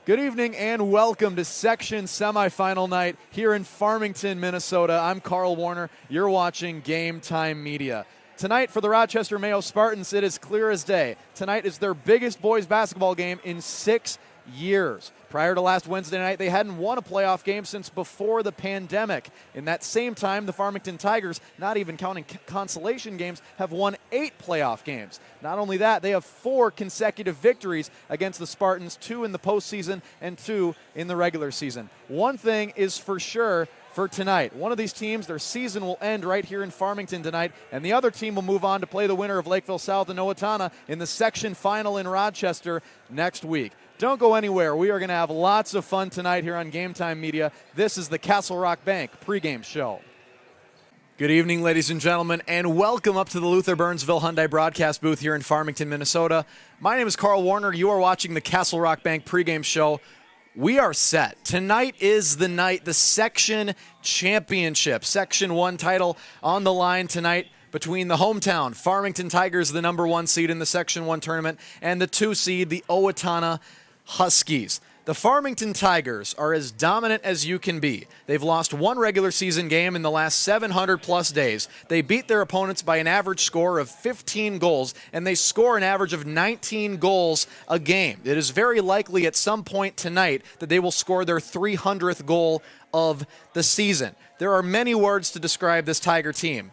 Good evening and welcome to section semifinal night here in Farmington, Minnesota. I'm Karl Warner. You're watching Game Time Media. Tonight for the Rochester Mayo Spartans, it is clear as day. Tonight is their biggest boys basketball game in 6 years. Prior to last Wednesday night, they hadn't won a playoff game since before the pandemic. In that same time, the Farmington Tigers, not even counting consolation games, have won 8 playoff games. Not only that, they have 4 consecutive victories against the Spartans, 2 in the postseason and 2 in the regular season. One thing is for sure for tonight. One of these teams, their season will end right here in Farmington tonight, and the other team will move on to play the winner of Lakeville South and Owatonna in the section final in Rochester next week. Don't go anywhere. We are going to have lots of fun tonight here on Game Time Media. This is the Castle Rock Bank pregame show. Good evening, ladies and gentlemen, and welcome up to the Luther Burnsville Hyundai broadcast booth here in Farmington, Minnesota. My name is Karl Warner. You are watching the Castle Rock Bank pregame show. We are set. Tonight is the night, the section championship. Section 1 title on the line tonight between the hometown Farmington Tigers, the number 1 seed in the Section 1 tournament, and the 2 seed, the Owatonna Huskies. The Farmington Tigers are as dominant as you can be. They've lost 1 regular season game in the last 700-plus days. They beat their opponents by an average score of 15 goals, and they score an average of 19 goals a game. It is very likely at some point tonight that they will score their 300th goal of the season. There are many words to describe this Tiger team.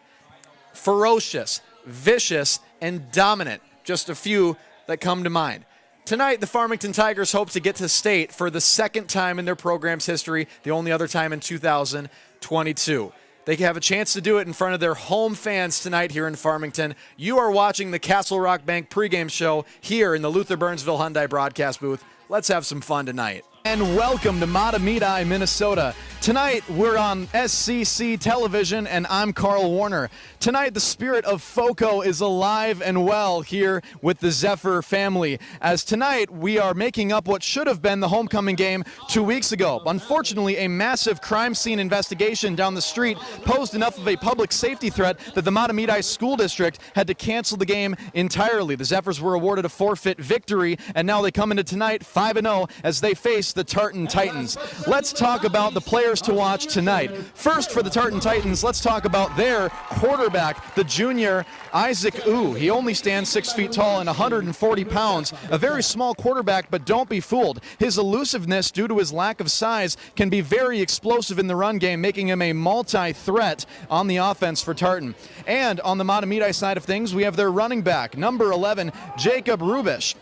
Ferocious, vicious, and dominant. Just a few that come to mind. Tonight, the Farmington Tigers hope to get to state for the second time in their program's history, the only other time in 2022. They have a chance to do it in front of their home fans tonight here in Farmington. You are watching the Castle Rock Bank pregame show here in the Luther Burnsville Hyundai broadcast booth. Let's have some fun tonight. And welcome to Matamidi, Minnesota. Tonight, we're on SCC television, and I'm Karl Warner. Tonight, the spirit of FOCO is alive and well here with the Zephyr family, as tonight we are making up what should have been the homecoming game 2 weeks ago. Unfortunately, a massive crime scene investigation down the street posed enough of a public safety threat that the Matamidi School District had to cancel the game entirely. The Zephyrs were awarded a forfeit victory, and now they come into tonight 5-0 as they face the Tartan Titans. Let's talk about the players to watch tonight. First, for the Tartan Titans, let's talk about their quarterback, the junior Isaac Ooh. He only stands 6 feet tall and 140 pounds. A very small quarterback, but don't be fooled. His elusiveness, due to his lack of size, can be very explosive in the run game, making him a multi-threat on the offense for Tartan. And on the Matamidi side of things, we have their running back, number 11, Jacob Rubish.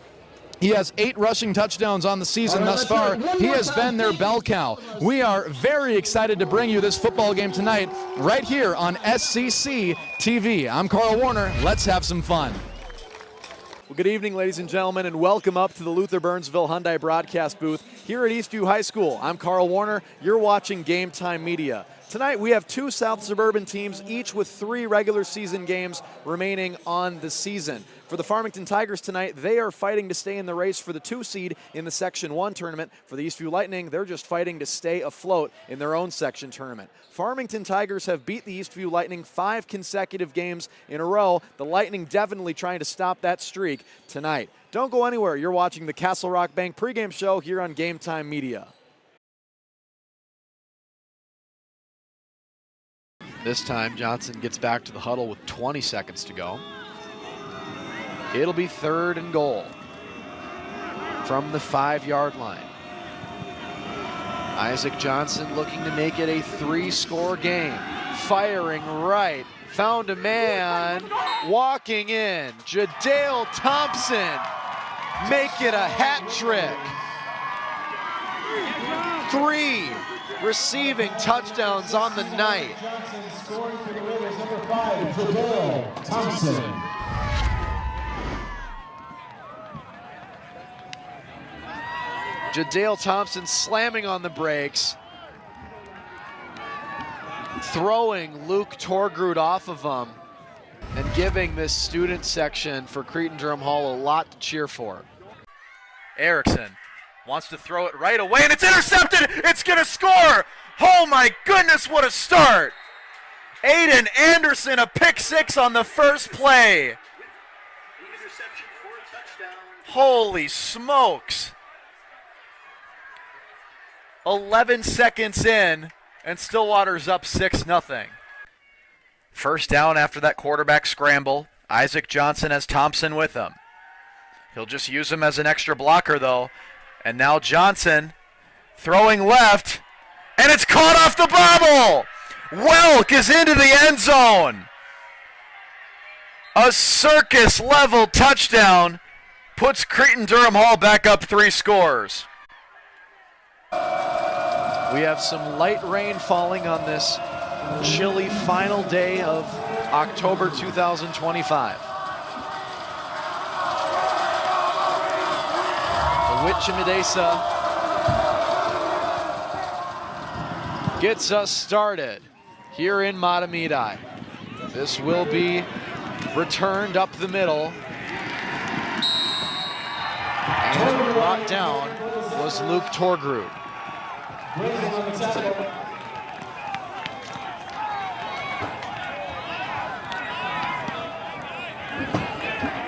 He has 8 rushing touchdowns on the season thus far. He has been their bell cow. We are very excited to bring you this football game tonight right here on SCC TV. I'm Karl Warner. Let's have some fun. Well, good evening, ladies and gentlemen, and welcome up to the Luther Burnsville Hyundai broadcast booth here at Eastview High School. I'm Karl Warner. You're watching Game Time Media. Tonight we have 2 South Suburban teams, each with 3 regular season games remaining on the season. For the Farmington Tigers tonight, they are fighting to stay in the race for the 2 seed in the Section 1 tournament. For the Eastview Lightning, they're just fighting to stay afloat in their own section tournament. Farmington Tigers have beat the Eastview Lightning 5 consecutive games in a row. The Lightning definitely trying to stop that streak tonight. Don't go anywhere. You're watching the Castle Rock Bank pregame show here on Game Time Media. This time, Johnson gets back to the huddle with 20 seconds to go. It'll be 3rd and goal from the 5-yard line. Isaac Johnson looking to make it a 3-score game. Firing right. Found a man. Walking in. Jadale Thompson. Make it a hat trick. 3 receiving touchdowns on the night. Scoring for the Raiders, number 5, Jadale Thompson. Jadale Thompson slamming on the brakes, throwing Luke Torgrud off of him, and giving this student section for Cretin-Durham Hall a lot to cheer for. Erickson wants to throw it right away, and it's intercepted! It's gonna score! Oh my goodness, what a start! Aiden Anderson, a pick 6 on the first play. Holy smokes. 11 seconds in, and Stillwater's up 6-0. First down after that quarterback scramble. Isaac Johnson has Thompson with him. He'll just use him as an extra blocker, though. And now Johnson throwing left, and it's caught off the bobble. Welk is into the end zone. A circus-level touchdown puts Cretin-Durham Hall back up 3 scores. We have some light rain falling on this chilly final day of October 2025. The Witchimidesa gets us started here in Matamidi. This will be returned up the middle. And brought down was Luke Torgrud.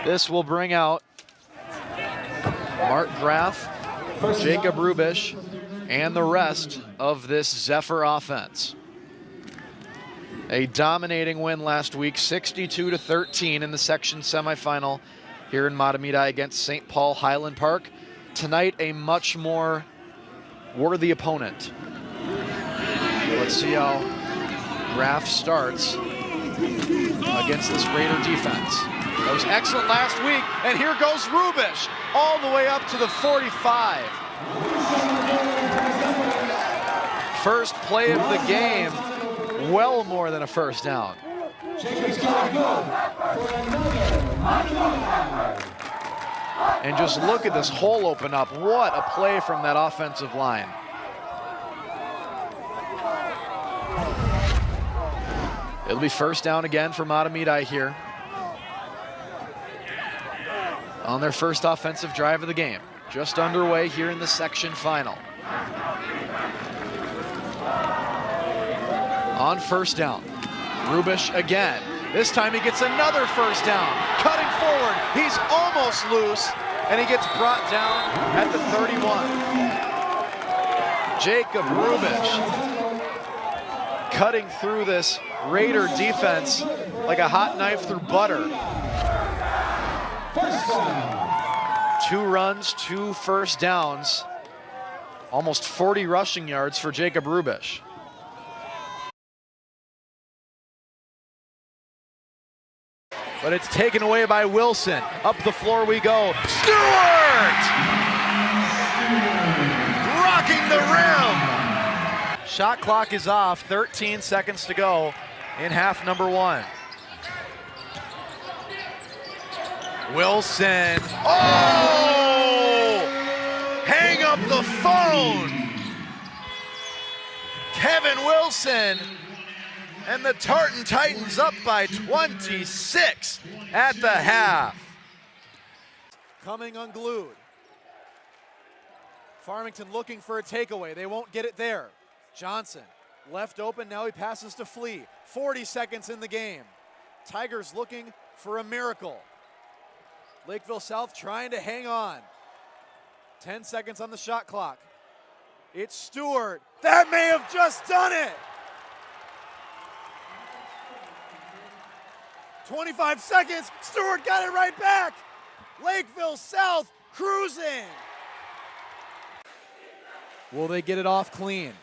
This will bring out Mark Graff, Jacob Rubish, and the rest of this Zephyr offense. A dominating win last week, 62-13 in the section semifinal here in Matamidi against St. Paul Highland Park. Tonight, a much more worthy opponent. Let's see how Graff starts against this Raider defense. That was excellent last week, and here goes Rubish all the way up to the 45. First play of the game, well more than a first down. And just look at this hole open up. What a play from that offensive line. It'll be first down again for Matamidi here on their first offensive drive of the game. Just underway here in the section final. On first down, Rubish again. This time he gets another first down. Cutting forward, he's almost loose, and he gets brought down at the 31. Jacob Rubish cutting through this Raider defense like a hot knife through butter. 2 runs, 2 first downs, almost 40 rushing yards for Jacob Rubish. But it's taken away by Wilson. Up the floor we go. Stewart! Rocking the rim! Shot clock is off, 13 seconds to go in half number 1. Wilson, oh! Hang up the phone! Kevin Wilson, and the Tartan Titans up by 26 at the half. Coming unglued. Farmington looking for a takeaway. They won't get it there. Johnson left open, now he passes to Flea. 40 seconds in the game. Tigers looking for a miracle. Lakeville South trying to hang on. 10 seconds on the shot clock. It's Stewart. That may have just done it. 25 seconds, Stewart got it right back. Lakeville South cruising. Will they get it off clean?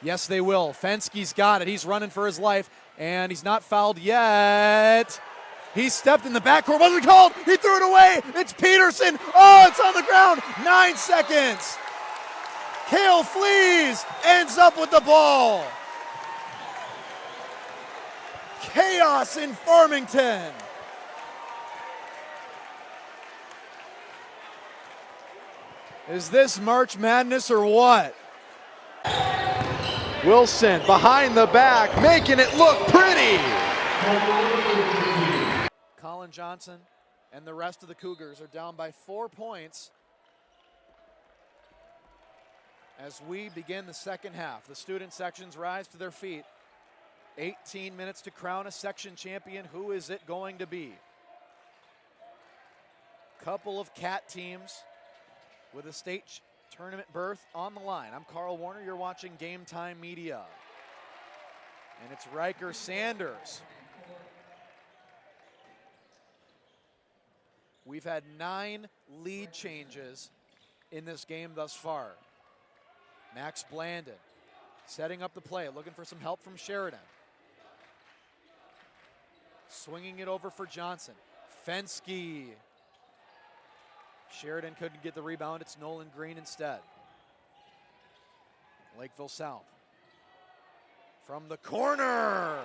Yes, they will. Fenske's got it. He's running for his life, and he's not fouled yet. He stepped in the backcourt, wasn't called. He threw it away. It's Peterson. Oh, it's on the ground. 9 seconds. Cale Flees ends up with the ball. Chaos in Farmington. Is this March Madness or what? Wilson behind the back, making it look pretty. Colin Johnson and the rest of the Cougars are down by 4 points as we begin the second half. The student sections rise to their feet. 18 minutes to crown a section champion. Who is it going to be? Couple of CAT teams with a state tournament berth on the line. I'm Karl Warner. You're watching Game Time Media. And it's Riker Sanders. We've had 9 lead changes in this game thus far. Max Blandon setting up the play, looking for some help from Sheridan. Swinging it over for Johnson. Fensky. Sheridan couldn't get the rebound. It's Nolan Green instead. Lakeville South. From the corner.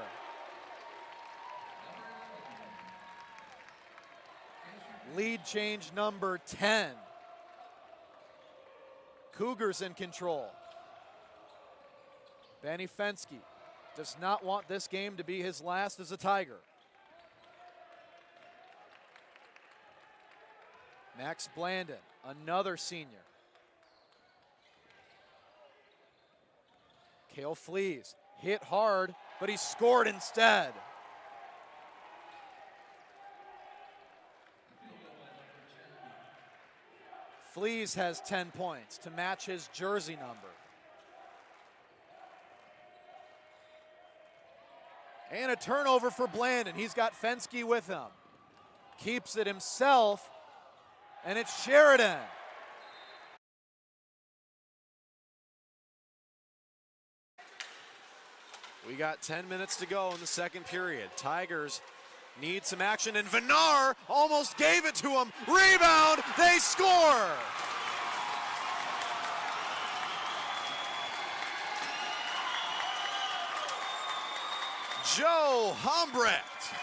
Lead change number 10. Cougars in control. Benny Fensky does not want this game to be his last as a Tiger. Max Blandon, another senior. Cale Flees hit hard, but he scored instead. Flees has 10 points to match his jersey number. And a turnover for Blandon. He's got Fensky with him. Keeps it himself, and it's Sheridan. We got 10 minutes to go in the second period. Tigers need some action, and Vinar almost gave it to him. Rebound, they score! Joe Humbrecht.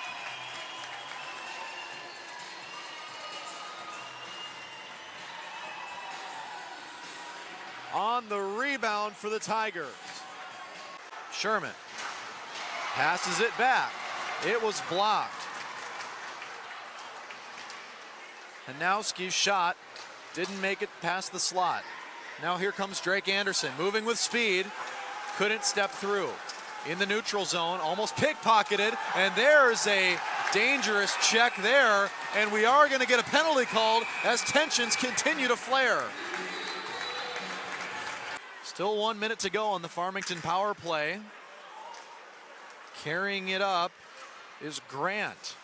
On the rebound for the Tigers. Sherman passes it back. It was blocked. Hanowski's shot didn't make it past the slot. Now here comes Drake Anderson, moving with speed. Couldn't step through. In the neutral zone, almost pickpocketed, and there's a dangerous check there, and we are going to get a penalty called as tensions continue to flare. Still 1 minute to go on the Farmington power play. Carrying it up is Grant.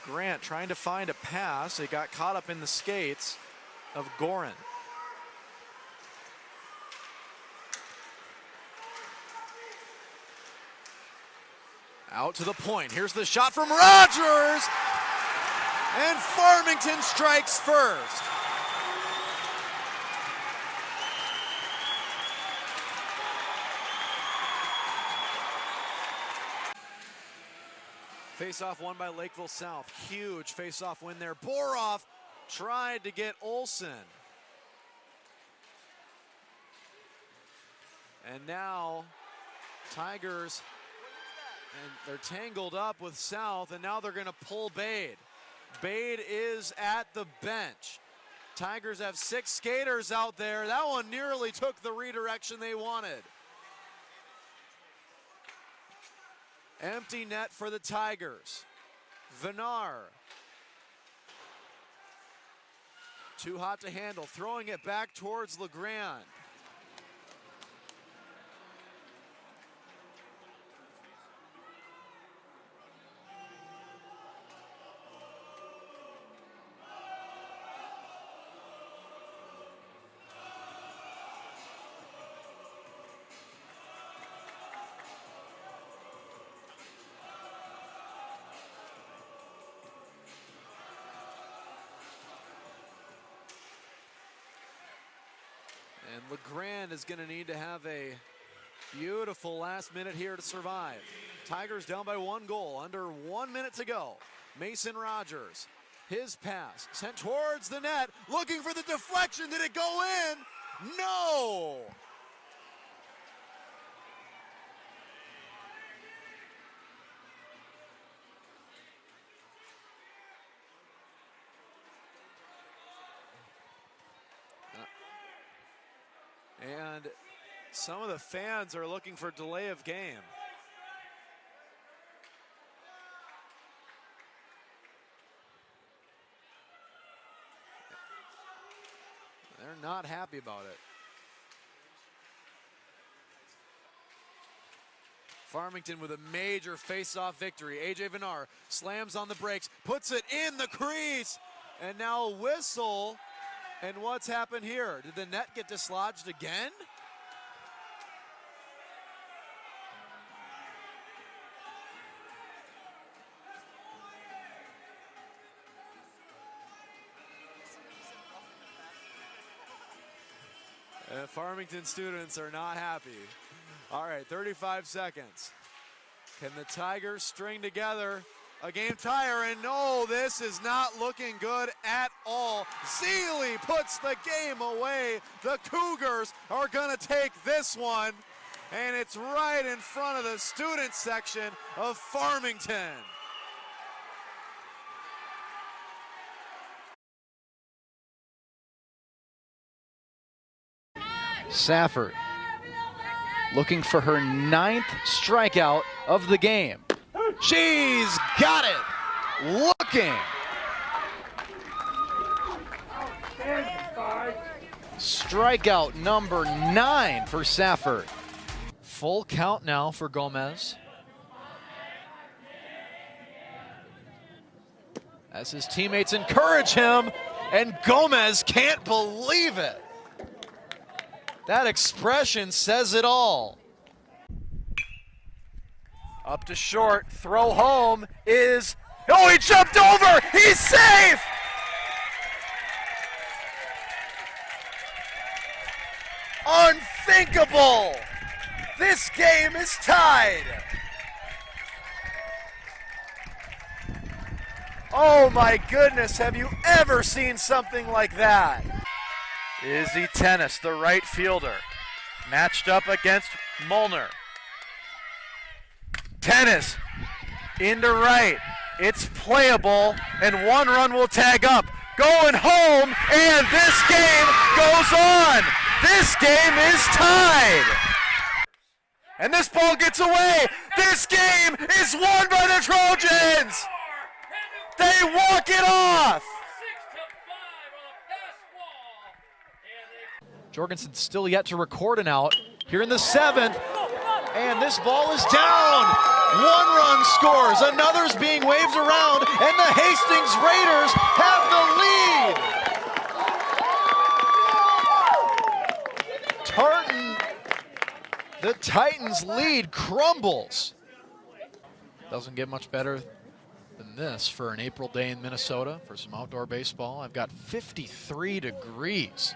Grant trying to find a pass. It got caught up in the skates of Gorin. Out to the point. Here's the shot from Rogers. And Farmington strikes first. Face-off won by Lakeville South. Huge face-off win there. Boroff tried to get Olsen. And now Tigers, and they're tangled up with South, and now they're going to pull Bade. Bade is at the bench. Tigers have 6 skaters out there. That one nearly took the redirection they wanted. Empty net for the Tigers. Vinar. Too hot to handle, throwing it back towards LeGrand. And LeGrand is going to need to have a beautiful last minute here to survive. Tigers down by 1 goal, under 1 minute to go. Mason Rogers, his pass sent towards the net, looking for the deflection. Did it go in? No! And some of the fans are looking for delay of game. They're not happy about it. Farmington with a major face-off victory. A.J. Vinar slams on the brakes, puts it in the crease, and now a whistle. And what's happened here? Did the net get dislodged again? Farmington students are not happy. All right, 35 seconds. Can the Tigers string together a game tire? And no, this is not looking good at all. Zealy puts the game away. The Cougars are going to take this one, and it's right in front of the student section of Farmington. Safford looking for her 9th strikeout of the game. She's got it. Looking. Strikeout number 9 for Safford. Full count now for Gomez. As his teammates encourage him, and Gomez can't believe it. That expression says it all. Up to short, throw home is, oh, he jumped over, he's safe! Unthinkable! This game is tied. Oh my goodness, have you ever seen something like that? Izzy Tennis, the right fielder, matched up against Molnar. Tennis into right. It's playable, and 1 run will tag up. Going home, and this game goes on. This game is tied. And this ball gets away. This game is won by the Trojans. They walk it off. Jorgensen still yet to record an out here in the 7th, and this ball is down. 1 run scores, another's being waved around, and the Hastings Raiders have the lead. Tartan, the Titans' lead crumbles. Doesn't get much better than this for an April day in Minnesota for some outdoor baseball. I've got 53 degrees.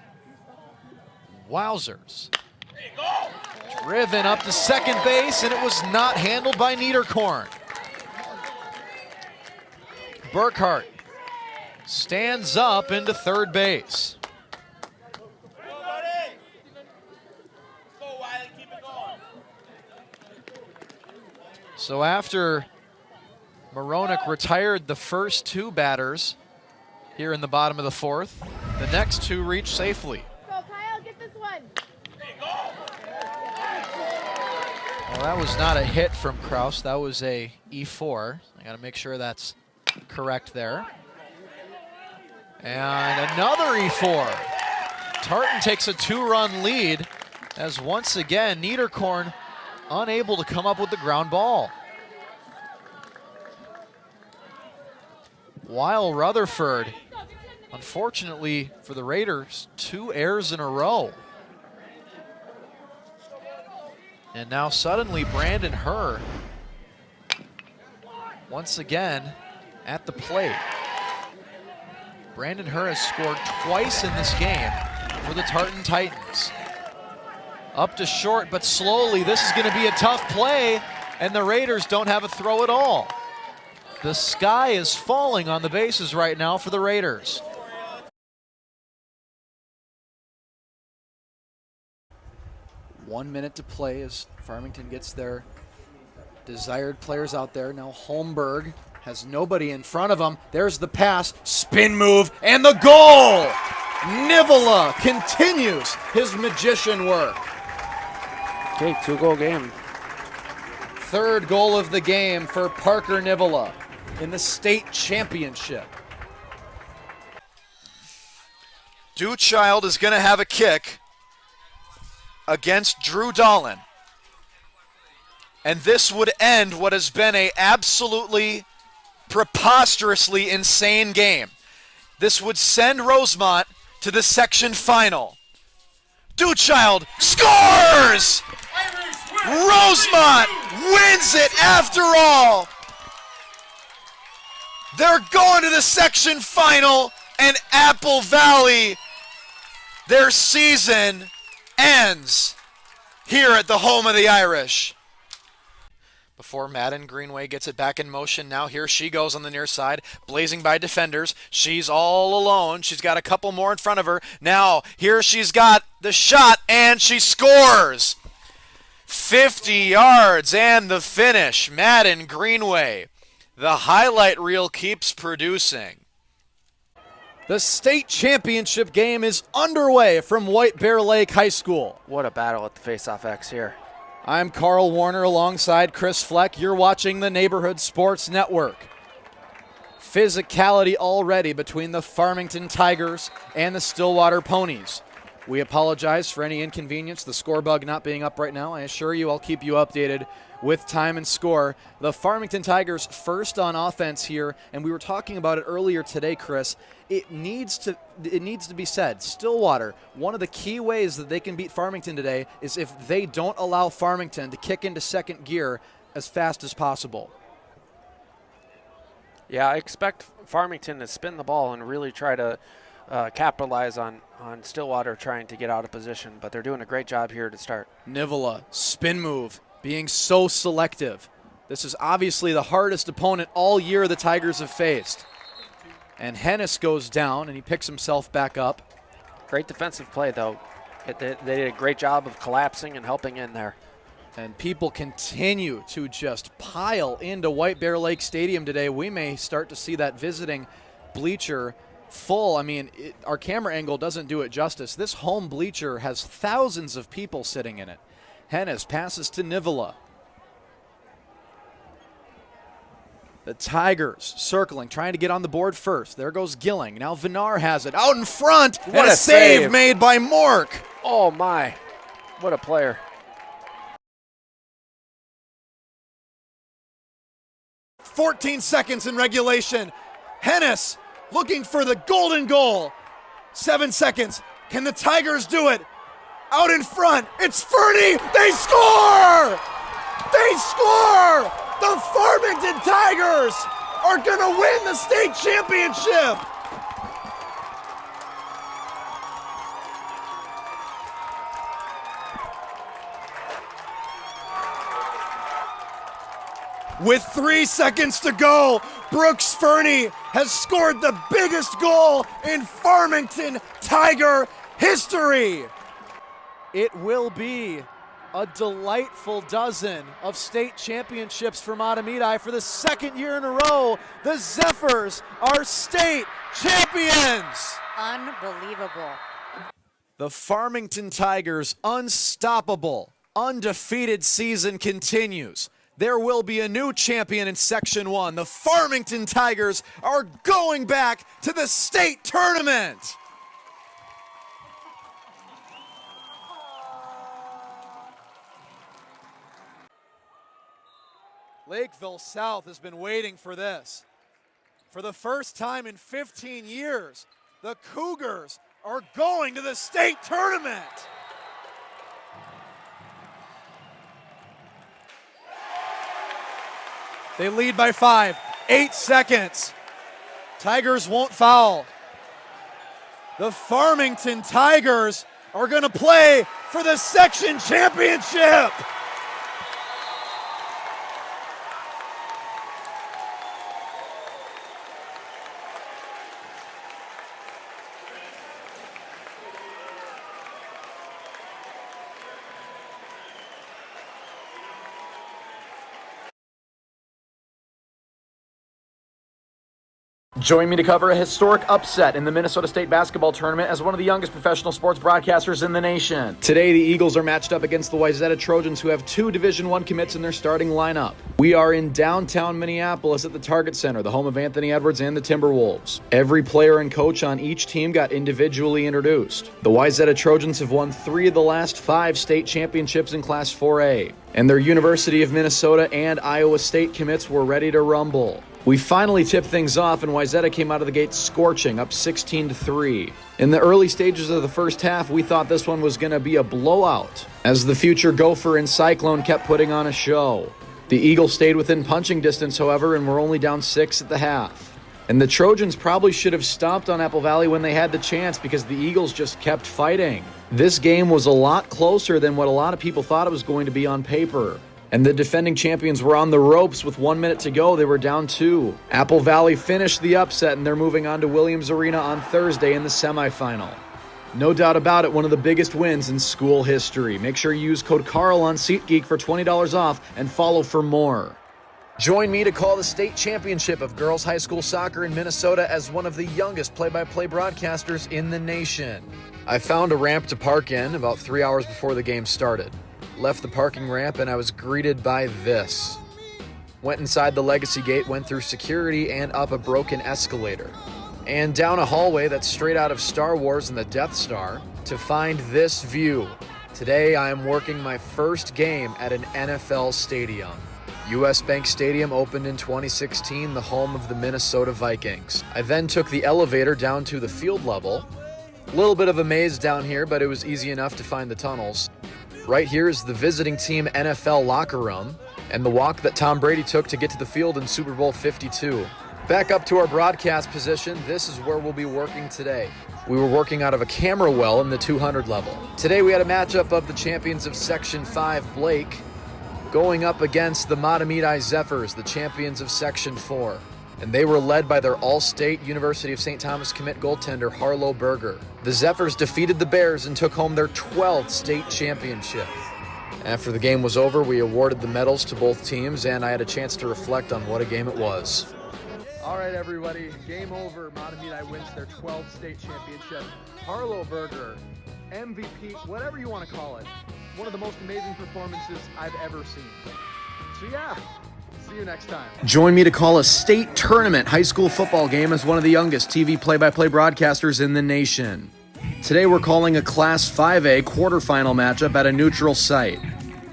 Wowzers. Driven up to second base, and it was not handled by Niederkorn. Burkhart stands up into third base. So after Moronic retired the first 2 batters here in the bottom of the 4th, the next 2 reach safely. Well, that was not a hit from Kraus. That was a E4. I got to make sure that's correct there. And another E4. Tartan takes a 2-run lead as once again Niederkorn unable to come up with the ground ball. While Rutherford, unfortunately for the Raiders, 2 errors in a row. And now suddenly Brandon Herr once again at the plate. Brandon Herr has scored twice in this game for the Tartan Titans. Up to short, but slowly. This is going to be a tough play, and the Raiders don't have a throw at all. The sky is falling on the bases right now for the Raiders. One minute to play as Farmington gets their desired players out there. Now Holmberg has nobody in front of him. There's the pass, spin move, and the goal! Nivola continues his magician work. Okay, 2-goal game. 3rd goal of the game for Parker Nivola in the state championship. Duchild is going to have a kick against Drew Dolan. And this would end what has been a absolutely preposterously insane game. This would send Rosemont to the section final. Duchild scores! Rosemont wins it after all. They're going to the section final, and Apple Valley, their season ends here at the home of the Irish. Before Madden Greenway gets it back in motion, now here she goes on the near side, blazing by defenders. She's all alone. She's got a couple more in front of her. Now, here she's got the shot, and she scores. 50 yards and the finish. Madden Greenway. The highlight reel keeps producing. The state championship game is underway from White Bear Lake High School. What a battle at the face-off X here. I'm Karl Warner alongside Chris Fleck. You're watching the Neighborhood Sports Network. Physicality already between the Farmington Tigers and the Stillwater Ponies. We apologize for any inconvenience, the score bug not being up right now. I assure you I'll keep you updated with time and score. The Farmington Tigers first on offense here, and we were talking about it earlier today, Chris. It needs to be said, Stillwater, one of the key ways that they can beat Farmington today is if they don't allow Farmington to kick into second gear as fast as possible. Yeah, I expect Farmington to spin the ball and really try to capitalize on Stillwater trying to get out of position, but they're doing a great job here to start. Nivola, spin move, being so selective. This is obviously the hardest opponent all year the Tigers have faced. And Hennis goes down, and he picks himself back up. Great defensive play, though. They did a great job of collapsing and helping in there. And people continue to just pile into White Bear Lake Stadium today. We may start to see that visiting bleacher full. I mean, our camera angle doesn't do it justice. This home bleacher has thousands of people sitting in it. Hennis passes to Nivola. The Tigers circling, trying to get on the board first. There goes Gilling. Now Vinar has it out in front. What and a save made by Mork. Oh, my. What a player. 14 seconds in regulation. Hennis looking for the golden goal. 7 seconds. Can the Tigers do it? Out in front. It's Fernie. They score! They score! The Farmington Tigers are going to win the state championship. With 3 seconds to go, Brooks Fernie has scored the biggest goal in Farmington Tiger history. It will be a delightful dozen of state championships for Matamidi. For the second year in a row, the Zephyrs are state champions. Unbelievable. The Farmington Tigers' unstoppable, undefeated season continues. There will be a new champion in Section 1. The Farmington Tigers are going back to the state tournament. Lakeville South has been waiting for this. For the first time in 15 years, the Cougars are going to the state tournament. They lead by 5, 8 seconds. Tigers won't foul. The Farmington Tigers are going to play for the section championship. Join me to cover a historic upset in the Minnesota State basketball tournament as one of the youngest professional sports broadcasters in the nation. Today, the Eagles are matched up against the Wayzata Trojans, who have 2 Division I commits in their starting lineup. We are in downtown Minneapolis at the Target Center, the home of Anthony Edwards and the Timberwolves. Every player and coach on each team got individually introduced. The Wayzata Trojans have won 3 of the last 5 state championships in Class 4A, and their University of Minnesota and Iowa State commits were ready to rumble. We finally tipped things off, and Wayzata came out of the gate scorching, up 16-3. In the early stages of the first half, we thought this one was going to be a blowout, as the future Gopher and Cyclone kept putting on a show. The Eagles stayed within punching distance, however, and were only down 6 at the half. And the Trojans probably should have stomped on Apple Valley when they had the chance, because the Eagles just kept fighting. This game was a lot closer than what a lot of people thought it was going to be on paper. And the defending champions were on the ropes with 1 minute to go. They were down 2. Apple Valley finished the upset, and they're moving on to Williams Arena on Thursday in the semifinal. No doubt about it, one of the biggest wins in school history. Make sure you use code Karl on SeatGeek for $20 off and follow for more. Join me to call the state championship of girls high school soccer in Minnesota as one of the youngest play-by-play broadcasters in the nation. I found a ramp to park in about 3 hours before the game started. Left the parking ramp and I was greeted by this. Went inside the Legacy Gate, went through security and up a broken escalator. And down a hallway that's straight out of Star Wars and the Death Star to find this view. Today I am working my first game at an NFL stadium. US Bank Stadium opened in 2016, the home of the Minnesota Vikings. I then took the elevator down to the field level. A little bit of a maze down here, but it was easy enough to find the tunnels. Right here is the visiting team NFL locker room and the walk that Tom Brady took to get to the field in Super Bowl 52. Back up to our broadcast position, this is where we'll be working today. We were working out of a camera well in the 200 level. Today we had a matchup of the champions of Section 5, Blake, going up against the Matamidi Zephyrs, the champions of Section 4. And they were led by their All-State University of St. Thomas commit goaltender Harlow Berger. The Zephyrs defeated the Bears and took home their 12th state championship. After the game was over, we awarded the medals to both teams, and I had a chance to reflect on what a game it was. All right, everybody, game over. Matamidi wins their 12th state championship. Harlow Berger, MVP, whatever you want to call it. One of the most amazing performances I've ever seen. So yeah. See you next time. Join me to call a state tournament high school football game as one of the youngest TV play-by-play broadcasters in the nation. Today we're calling a Class 5A quarterfinal matchup at a neutral site.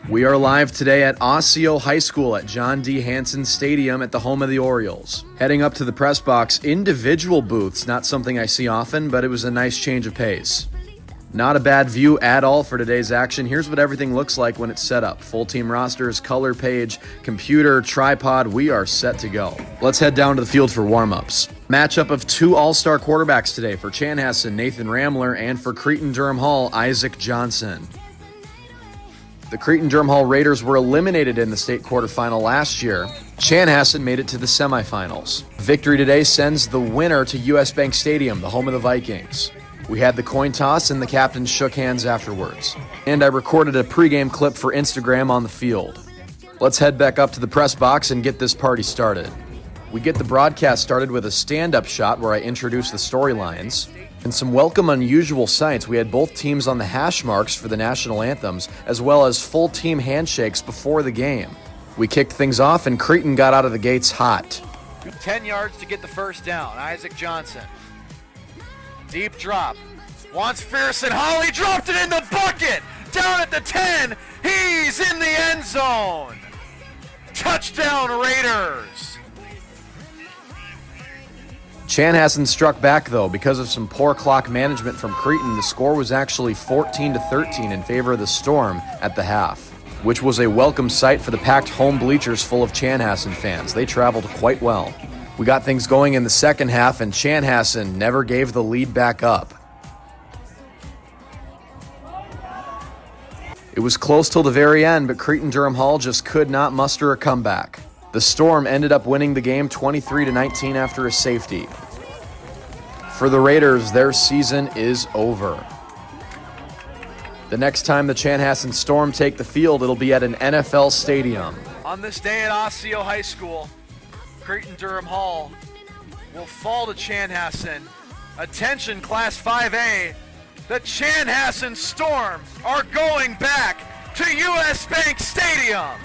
We are live today at Osseo High School at John D. Hanson Stadium at the home of the Orioles. Heading up to the press box, individual booths, not something I see often, but it was a nice change of pace. Not a bad view at all for today's action. Here's what everything looks like when it's set up. Full team rosters, color page, computer, tripod. We are set to go. Let's head down to the field for warm-ups. Matchup of 2 all-star quarterbacks today for Chanhassen, Nathan Ramler, and for Cretin-Durham Hall, Isaac Johnson. The Cretin-Durham Hall Raiders were eliminated in the state quarterfinal last year. Chanhassen made it to the semifinals. Victory today sends the winner to US Bank Stadium, the home of the Vikings. We had the coin toss and the captains shook hands afterwards. And I recorded a pregame clip for Instagram on the field. Let's head back up to the press box and get this party started. We get the broadcast started with a stand-up shot where I introduce the storylines. And some welcome unusual sights. We had both teams on the hash marks for the national anthems, as well as full team handshakes before the game. We kicked things off and Cretin got out of the gates hot. 10 yards to get the first down. Isaac Johnson. Deep drop. Wants Fearson. Holly dropped it in the bucket. Down at the 10. He's in the end zone. Touchdown Raiders. Chanhassen struck back though. Because of some poor clock management from Cretin, the score was actually 14-13 in favor of the Storm at the half, which was a welcome sight for the packed home bleachers full of Chanhassen fans. They traveled quite well. We got things going in the second half, and Chanhassen never gave the lead back up. It was close till the very end, but Cretin-Durham Hall just could not muster a comeback. The Storm ended up winning the game 23-19 after a safety. For the Raiders, their season is over. The next time the Chanhassen Storm take the field, it'll be at an NFL stadium. On this day at Osseo High School, Cretin-Durham Hall will fall to Chanhassen. Attention, Class 5A. The Chanhassen Storm are going back to US Bank Stadium.